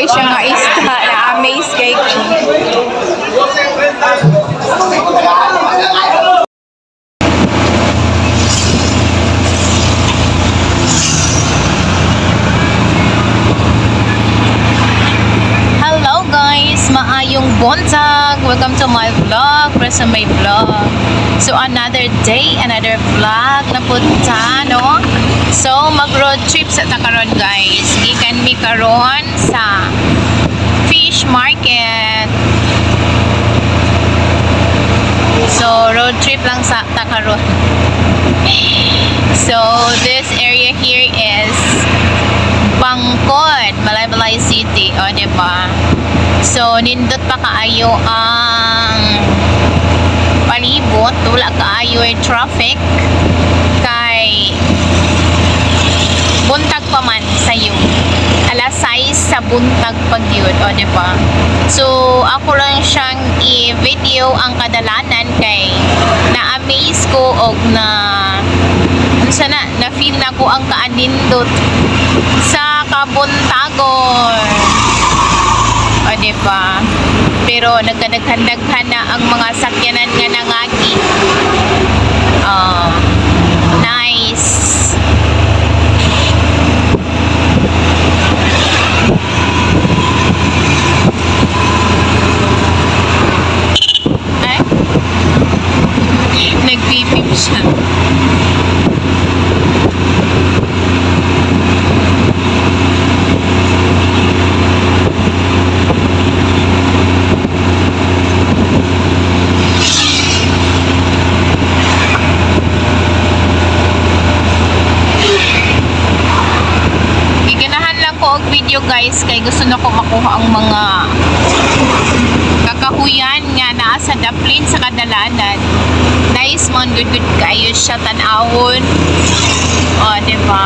kay siya nga ista na amaze kay Hello guys, maayong buntag. Welcome to my vlog, para my vlog. So another day, another vlog na punta, no? So mag-road trip sa takaron guys. Gikan mi karon sa fish market. So road trip lang sa takaron. So this area here is Bangkod, Malaybalay City, o diba? So nindot pa kaayo ang palibot, wala kaayo yung traffic kay buntag pa man sayo, alas 6 sa buntag pagyud, o diba? So ako lang siyang i-video ang kadalanan kay na-amaze ko og sana na-feel na ko ang kaanindot sa kabuntagon, o diba? Pero nagkadaghan na ang mga sakyanan nga nangagi. Nice. Ay? Nagpipip siya. Video guys kay gusto na ko makuha ang mga kakahuyan nga naa sa daplin sa kadalanan. Nice man, good kayo siya tanawon, o diba?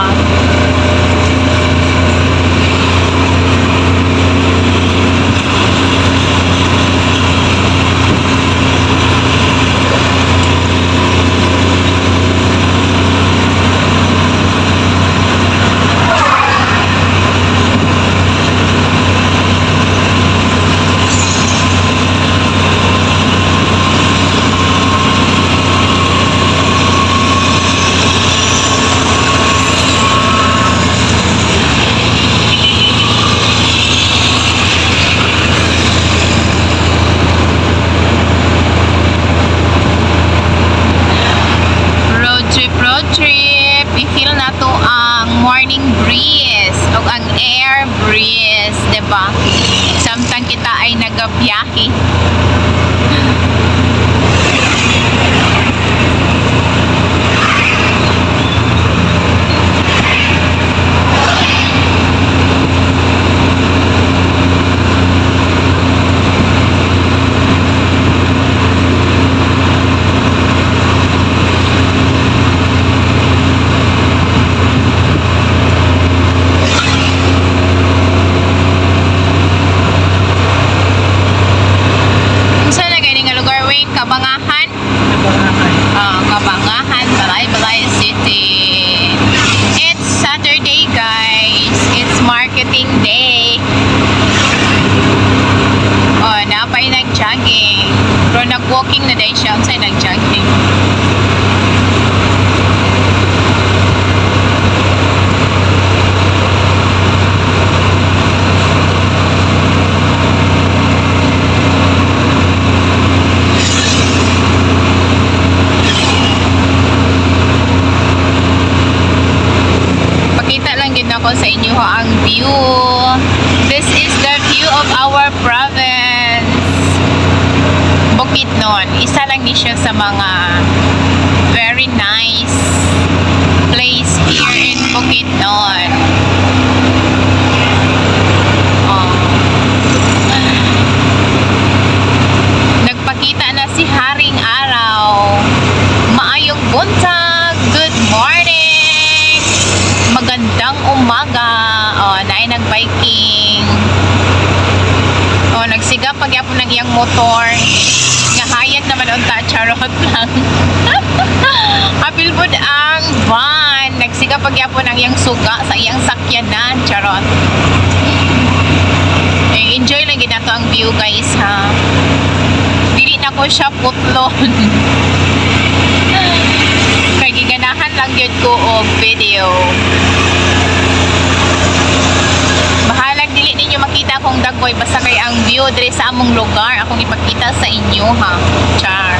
Trip, i-feel na to ang morning breeze o ang air breeze, diba? Samtang kita ay nagabiyahe. Kabangahan? Kabangahan, Malaybalay City. It's Saturday guys. It's marketing day. Napay nag-jogging. Pero nag-walking na day siya. Saan nag-jogging? Ako sa inyo ang view. This is the view of our province, Bukidnon. Isa lang ni siya sa mga very nice place here in Bukidnon. Nagpakita na si Haring Araw. Maayong buntag. Good morning. Magandang umaga. Naay nag-biking. Nagsiga pagyapon ng iyang motor. Nga hayag naman unta, charot lang. Apilbud ang van. Nagsiga pagyapon ng iyang suga sa iyang sakyanan, charot. siya putlon. Kay giganahan lang yun ko og video. Bahalag dili ninyo makita akong dagkoy basta kay ang view diri sa among lugar akong ipakita sa inyo ha. Char.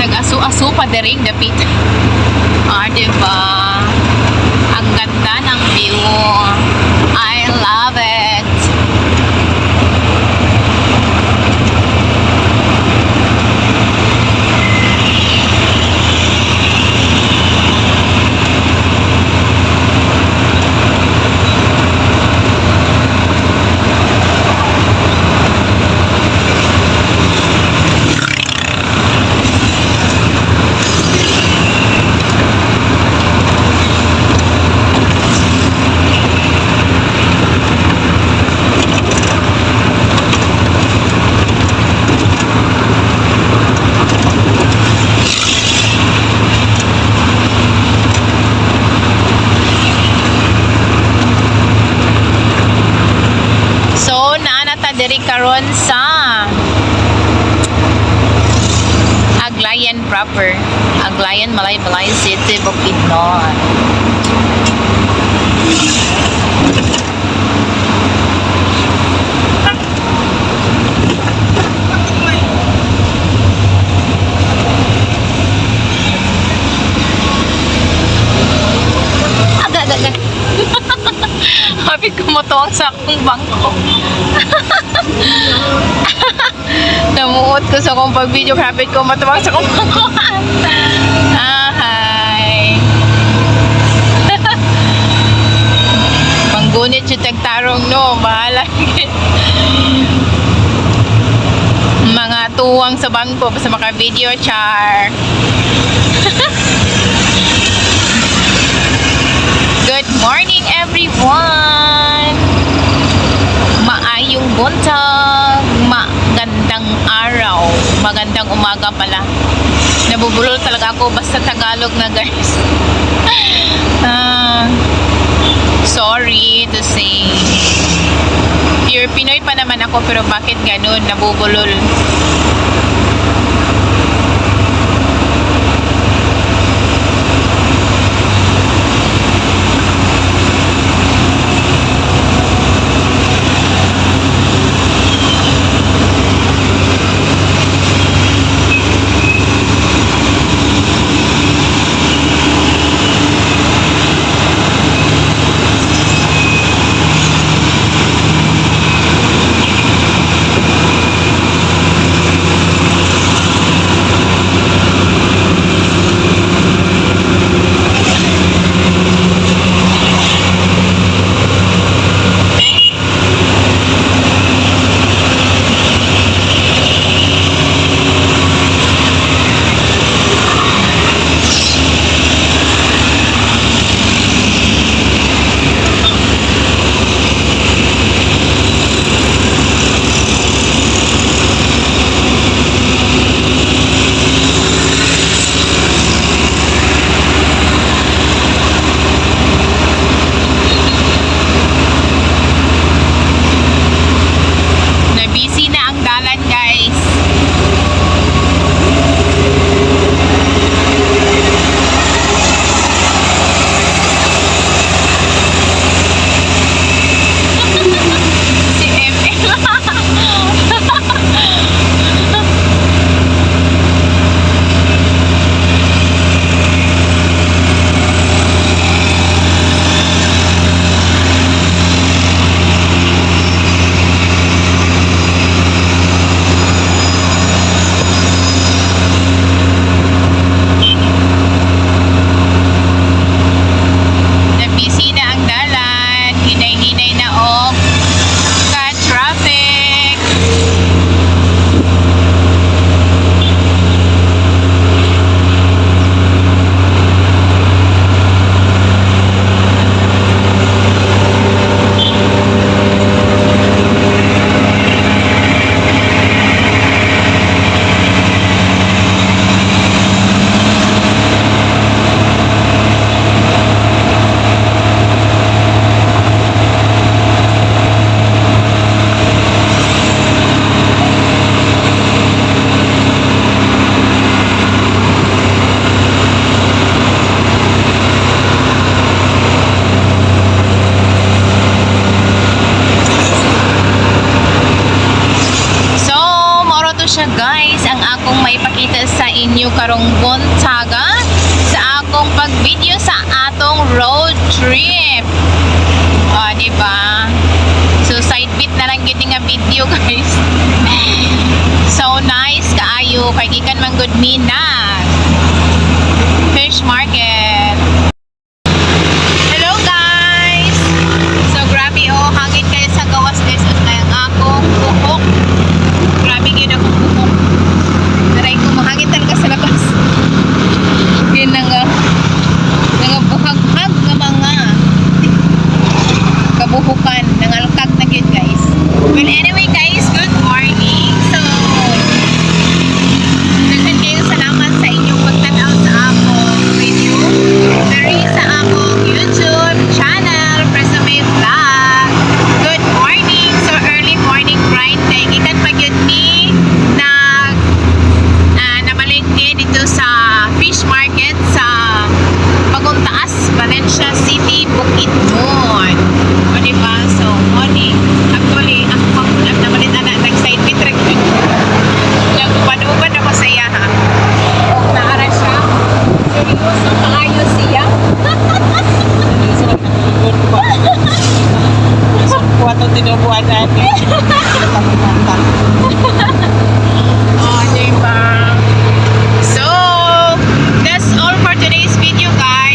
Nag-asu-asu pa dering dapit. Ah, diba? Ang ganda ng view. I love it. So, naanata diri karon sa Aglayan proper. Aglayan, Malay City, Bukidnon. Aga. Happy kumutuwang sa akong bangko. Namuot ko sa akong pag-video. Happy kumutuwang sa akong bangko. Hi. Manggunit yung tagtarong no. Bahala. Mga tuwang sa bangko. Basta maka-video char. Good morning everyone! Maayong buntag, magandang araw, magandang umaga pala. Nabubulol talaga ako basta Tagalog na guys. Sorry to say. Pure Pinoy pa naman ako pero bakit ganun, nabubulol. video guys. So nice kaayo kay gikan man good me na fish market. Hello guys. So grabe oh, hangin kayo sa gawas guys at ngayang akong buhok. Grabe gyud akong buhok. Aray ko mahangin talaga sa labas. Yun nga buhag-hag nga mga kabuhukan nangalkag na gyud guys. Well anyway guys, good morning. So daghan kayo salamat sa inyong pagtanaw sa akong video diri sa akong YouTube channel Presame Vlog. Good morning. So early morning grind kay gikan pa gyud ni namalengke dito sa fish market sa Paguntaas, Valencia City, Bukidnon. O diba? So, morning. Actually, ako pamulag na malit na nag-side bit rin. Nagupad-upad ako sa iya, ha? Naara siya. Seryoso, kaayos siya. Kuwato tinubuan natin. Oh, diba? So, that's all for today's video, guys.